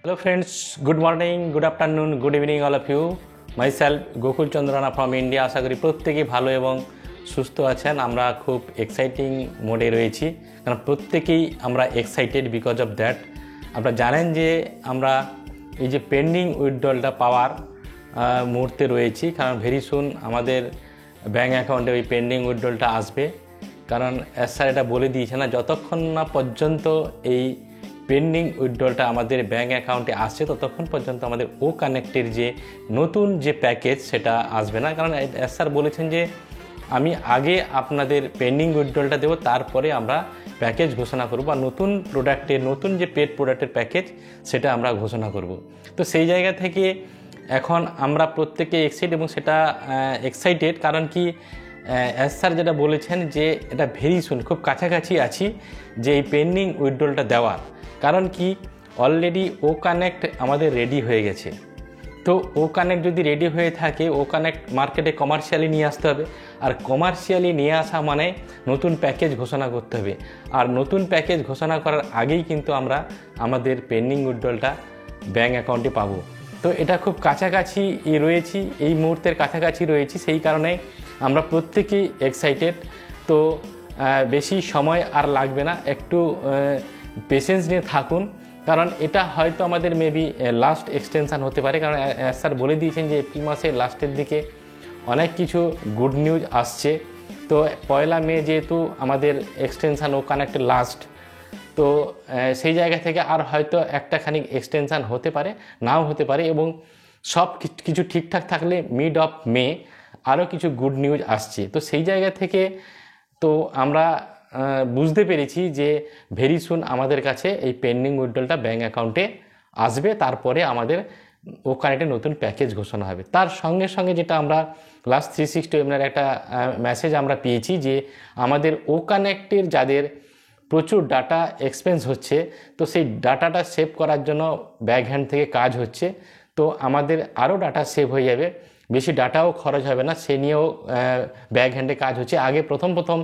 Hello friends, good morning, good afternoon, good evening all of you. Myself Gokul Chandrana from India. আশা করি প্রত্যেকেই ভালো এবং সুস্থ আছেন। আমরা খুব এক্সাইটিং মোডে রয়েছি, কারণ প্রত্যেকেই আমরা এক্সাইটেড বিকজ অফ দ্যাট। আপনারা জানেন যে আমরা এই যে পেন্ডিং উইথড্রলটা পাওয়ার মুহূর্তে রয়েছি, কারণ ভেরি সুন আমাদের ব্যাঙ্ক অ্যাকাউন্টে ওই পেন্ডিং উইথড্রলটা আসবে। কারণ স্যার এটা বলে দিয়েছে না, যতক্ষণ না পর্যন্ত এই পেন্ডিং উইথড্রলটা আমাদের ব্যাঙ্ক অ্যাকাউন্টে আসছে ততক্ষণ পর্যন্ত আমাদের ও কানেক্টের যে নতুন যে প্যাকেজ সেটা আসবে না। কারণ স্যার বলেছেন যে আমি আগে আপনাদের পেন্ডিং উইথড্রলটা দেবো, তারপরে আমরা প্যাকেজ ঘোষণা করব, আর নতুন প্রোডাক্টের নতুন যে পেড প্রোডাক্টের প্যাকেজ সেটা আমরা ঘোষণা করব। তো সেই জায়গা থেকে এখন আমরা প্রত্যেকে এক্সাইটেড, এবং সেটা এক্সাইটেড কারণ কি স্যার যেটা বলেছেন যে এটা ভেরি সুন, খুব কাছাকাছি আছি যে এই পেন্ডিং উইথড্রলটা দেওয়ার। কারণ কি অলরেডি ও কানেক্ট আমাদের রেডি হয়ে গেছে। তো ও কানেক্ট যদি রেডি হয়ে থাকে, ও কানেক্ট মার্কেটে কমার্শিয়ালি নিয়ে আসতে হবে, আর কমার্শিয়ালি নিয়ে আসা মানে নতুন প্যাকেজ ঘোষণা করতে হবে। আর নতুন প্যাকেজ ঘোষণা করার আগেই কিন্তু আমরা আমাদের পেন্ডিং উইথড্রলটা ব্যাঙ্ক অ্যাকাউন্টে পাবো। তো এটা খুব কাছাকাছি রয়েছি, এই মুহূর্তের কাছাকাছি রয়েছি, সেই কারণে আমরা প্রত্যেকেই এক্সাইটেড। তো বেশি সময় আর লাগবে না, একটু পেশেন্স নিয়ে থাকুন, কারণ এটা হয়তো আমাদের মেবি লাস্ট এক্সটেনশান হতে পারে। কারণ স্যার বলে দিয়েছেন যে এপ্রিল মাসের লাস্টের দিকে অনেক কিছু গুড নিউজ আসছে। তো 1 মে যেহেতু আমাদের এক্সটেনশান ও কানেক্টের লাস্ট, তো সেই জায়গা থেকে আর হয়তো একটা খানিক এক্সটেনশান হতে পারে, নাও হতে পারে, এবং সব কিছু ঠিকঠাক থাকলে মিড অফ মে আরও কিছু গুড নিউজ আসছে। তো সেই জায়গা থেকে তো আমরা বুঝতে পেরেছি যে ভেরি সুন আমাদের কাছে এই পেন্ডিং উইথড্রলটা ব্যাঙ্ক অ্যাকাউন্টে আসবে, তারপরে আমাদের ও কানেক্টে নতুন প্যাকেজ ঘোষণা হবে। তার সঙ্গে সঙ্গে যেটা আমরা লাস্ট 360 ওয়েবিনার একটা মেসেজ আমরা পেয়েছি যে আমাদের ও কানেক্টের যাদের প্রচুর ডাটা এক্সপেন্স হচ্ছে, তো সেই ডাটাটা সেভ করার জন্য ব্যাক হ্যান্ড থেকে কাজ হচ্ছে। তো আমাদের আরও ডাটা সেভ হয়ে যাবে, বেশি ডাটাও খরচ হবে না, সে নিয়েও ব্যাক হ্যান্ডে কাজ হচ্ছে। আগে প্রথম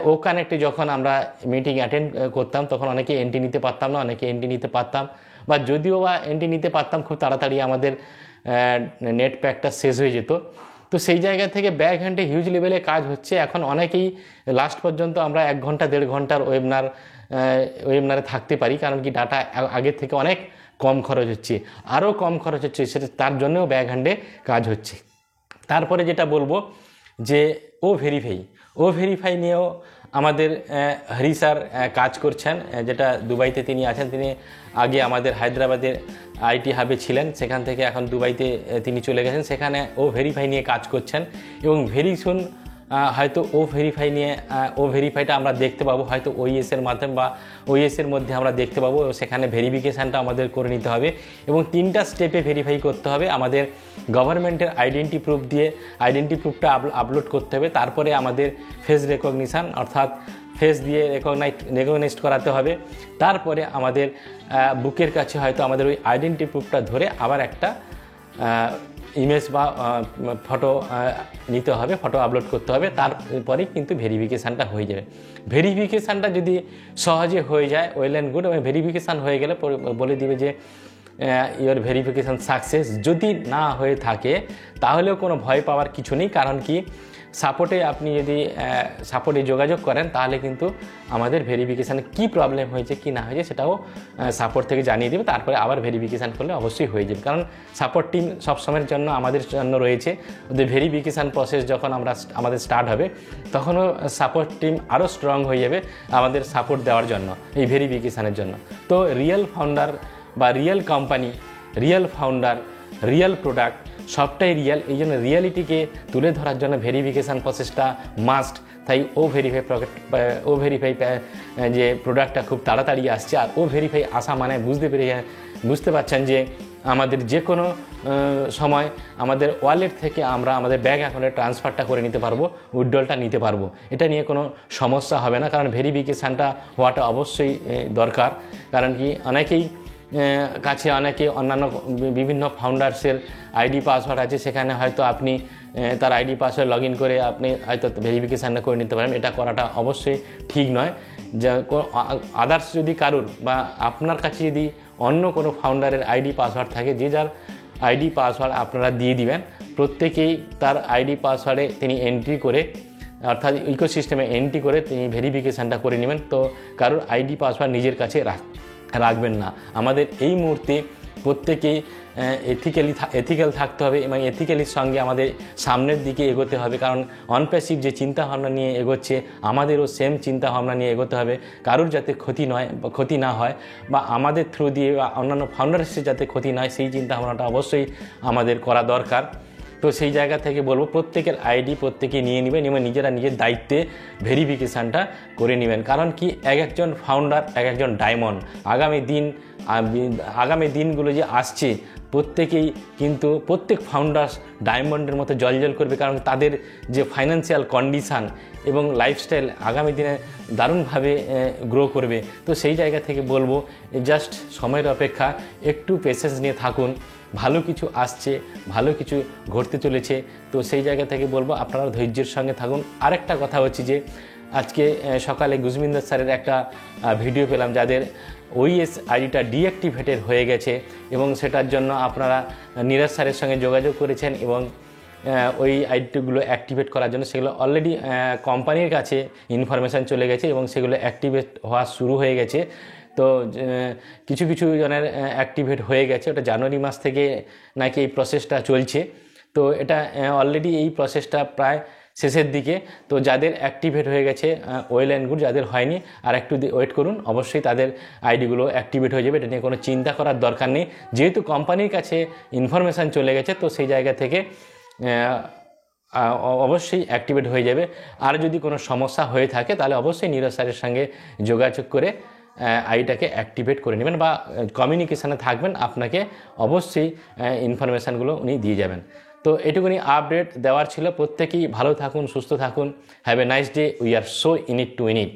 ও কানেক্টে যখন আমরা মিটিং অ্যাটেন্ড করতাম তখন অনেকে এন্ট্রি নিতে পারতাম না, অনেকে এন্ট্রি নিতে পারতাম, বা যদিও বা এন্ট্রি নিতে পারতাম খুব তাড়াতাড়ি আমাদের নেট প্যাকটা শেষ হয়ে যেত। তো সেই জায়গা থেকে ব্যাক হ্যান্ডে হিউজ লেভেলে কাজ হচ্ছে। এখন অনেকেই লাস্ট পর্যন্ত আমরা 1 ঘন্টা 1.5 ঘন্টার ওয়েবিনারে থাকতে পারি, কারণ কি ডাটা আগের থেকে অনেক কম খরচ হচ্ছে, আরও কম খরচ হচ্ছে, সেটা তার জন্যও ব্যাক হ্যান্ডে কাজ হচ্ছে। তারপরে যেটা বলবো যে ও ভেরিফাই নিয়েও আমাদের হরি স্যার কাজ করছেন, যেটা দুবাইতে তিনি আছেন। তিনি আগে আমাদের হায়দ্রাবাদের আইটি হাবে ছিলেন, সেখান থেকে এখন দুবাইতে তিনি চলে গেছেন, সেখানে ও ভেরিফাই নিয়ে কাজ করছেন। এবং ভেরি সুন হয়তো ও ভেরিফাইটা আমরা দেখতে পাবো, হয়তো ওইএসের মাধ্যমে বা ওইএসের মধ্যে আমরা দেখতে পাবো। সেখানে ভেরিফিকেশানটা আমাদের করে নিতে হবে, এবং 3টা স্টেপে ভেরিফাই করতে হবে। আমাদের গভর্নমেন্টের আইডেন্টি প্রুফ দিয়ে আইডেন্টি প্রুফটা আপলোড করতে হবে, তারপরে আমাদের ফেস রেকগনিশান অর্থাৎ ফেস দিয়ে রেকগনাইজ করাতে হবে। তারপরে আমাদের বুকের কাছে হয়তো আমাদের ওই আইডেন্টি প্রুফটা ধরে আবার একটা ইমেজ বা ফটো নিতে হবে, ফটো আপলোড করতে হবে, তারপরেই কিন্তু ভেরিফিকেশানটা হয়ে যাবে। ভেরিফিকেশানটা যদি সহজে হয়ে যায় ওয়েল অ্যান্ড গুড, এবং ভেরিফিকেশান হয়ে গেলে বলে দিবে যে ইওর ভেরিফিকেশান সাকসেস। যদি না হয়ে থাকে তাহলেও কোনো ভয় পাওয়ার কিছু নেই, কারণ কি সাপোর্টে আপনি যদি সাপোর্টে যোগাযোগ করেন তাহলে কিন্তু আমাদের ভেরিফিকেশানে কী প্রবলেম হয়েছে কি না হয়েছে সেটাও সাপোর্ট থেকে জানিয়ে দেবে। তারপরে আবার ভেরিফিকেশান করলে অবশ্যই হয়ে যাবে, কারণ সাপোর্ট টিম সবসময়ের জন্য আমাদের জন্য রয়েছে। ওদের ভেরিফিকেশান প্রসেস যখন আমাদের স্টার্ট হবে তখনও সাপোর্ট টিম আরও স্ট্রং হয়ে যাবে আমাদের সাপোর্ট দেওয়ার জন্য, এই ভেরিফিকেশানের জন্য। তো রিয়েল ফাউন্ডার বা real company, real founder, real product সবটাই রিয়েল। এই জন্য রিয়ালিটিকে তুলে ধরার জন্য ভেরিফিকেশান প্রসেসটা মাস্ট। তাই ও ভেরিফাই যে প্রোডাক্টটা খুব তাড়াতাড়ি আসছে, আর ও ভেরিফাই আসা মানে বুঝতে পারছেন যে আমাদের যে কোনো সময় আমাদের ওয়ালেট থেকে আমরা আমাদের ব্যাঙ্ক অ্যাকাউন্টে ট্রান্সফারটা করে নিতে পারবো, উইথড্রলটা নিতে পারবো। এটা নিয়ে কোনো সমস্যা হবে না, কারণ ভেরিফিকেশানটা হওয়াটা অবশ্যই দরকার। কারণ কি অনেকেই কাছে অনেকে অন্যান্য বিভিন্ন ফাউন্ডার্সের আইডি পাসওয়ার্ড আছে, সেখানে হয়তো আপনি তার আইডি পাসওয়ার্ড লগ ইন করে আপনি হয়তো ভেরিফিকেশানটা করে নিতে পারেন। এটা করাটা অবশ্যই ঠিক নয়। যা আদার্স যদি কারুর বা আপনার কাছে যদি অন্য কোনো ফাউন্ডারের আইডি পাসওয়ার্ড থাকে, যে যার আইডি পাসওয়ার্ড আপনারা দিয়ে দিবেন, প্রত্যেকেই তার আইডি পাসওয়ার্ডে তিনি এন্ট্রি করে, অর্থাৎ ইকোসিস্টেমে এন্ট্রি করে তিনি ভেরিফিকেশানটা করে নেবেন। তো কারোর আইডি পাসওয়ার্ড নিজের কাছে রাখবেন না। আমাদের এই মুহূর্তে প্রত্যেকেই এথিক্যাল থাকতে হবে এবং এথিক্যালির সঙ্গে আমাদের সামনের দিকে এগোতে হবে, কারণ অনপ্যাসিভ যে চিন্তাভাবনা নিয়ে এগোচ্ছে আমাদেরও সেম চিন্তাভাবনা নিয়ে এগোতে হবে। কারোর যাতে ক্ষতি না হয় বা আমাদের থ্রু দিয়ে বা অন্যান্য ফাউন্ডার্সের যাতে ক্ষতি না হয়, সেই চিন্তাভাবনাটা অবশ্যই আমাদের করা দরকার। তো সেই জায়গা থেকে বলবো প্রত্যেকের আইডি প্রত্যেকে নিয়ে নেবেন এবং নিজেরা নিজের দায়িত্বে ভেরিফিকেশানটা করে নেবেন। কারণ কি, একজন ফাউন্ডার একজন ডায়মন্ড। আগামী দিনগুলো যে আসছে প্রত্যেকেই কিন্তু প্রত্যেক ফাউন্ডার্স ডায়মন্ডের মতো জলজল করবে, কারণ তাদের যে ফাইন্যান্সিয়াল কন্ডিশান এবং লাইফস্টাইল আগামী দিনে দারুণভাবে গ্রো করবে। তো সেই জায়গা থেকে বলবো জাস্ট সময়ের অপেক্ষা, একটু পেশেন্স নিয়ে থাকুন। ভালো কিছু আসছে, ভালো কিছু ঘটতে চলেছে। তো সেই জায়গা থেকে বলবো আপনারা ধৈর্যের সঙ্গে থাকুন। আরেকটা কথা হচ্ছে যে আজকে সকালে গুজমিন্দর স্যারের একটা ভিডিও পেলাম যাদের ওইএস আইডিটা ডিঅ্যাক্টিভেটেড হয়ে গেছে এবং সেটার জন্য আপনারা নীরজ স্যারের সঙ্গে যোগাযোগ করেছেন এবং ওই আইডিগুলো অ্যাক্টিভেট করার জন্য সেগুলো অলরেডি কোম্পানির কাছে ইনফরমেশান চলে গেছে এবং সেগুলো অ্যাক্টিভেট হওয়া শুরু হয়ে গেছে। তো কিছু জনের অ্যাক্টিভেট হয়ে গেছে, ওটা জানুয়ারি মাস থেকে নাকি এই প্রসেসটা চলছে। তো এটা অলরেডি এই প্রসেসটা প্রায় শেষের দিকে। তো যাদের অ্যাক্টিভেট হয়ে গেছে ওয়েল অ্যান্ড গুড, যাদের হয়নি আর একটু ওয়েট করুন, অবশ্যই তাদের আইডিগুলো অ্যাক্টিভেট হয়ে যাবে। এটা নিয়ে কোনো চিন্তা করার দরকার নেই, যেহেতু কোম্পানির কাছে ইনফরমেশান চলে গেছে। তো সেই জায়গা থেকে অবশ্যই অ্যাক্টিভেট হয়ে যাবে। আর যদি কোনো সমস্যা হয়ে থাকে তাহলে অবশ্যই নীরজ স্যারের সঙ্গে যোগাযোগ করে আইডিটাকে অ্যাক্টিভেট করে নেবেন বা কমিউনিকেশানে থাকবেন, আপনাকে অবশ্যই ইনফরমেশানগুলো উনি দিয়ে যাবেন। তো এটুকুনি আপডেট দেওয়ার ছিল। প্রত্যেকেই ভালো থাকুন, সুস্থ থাকুন। Have a nice day. We are so in it to win it.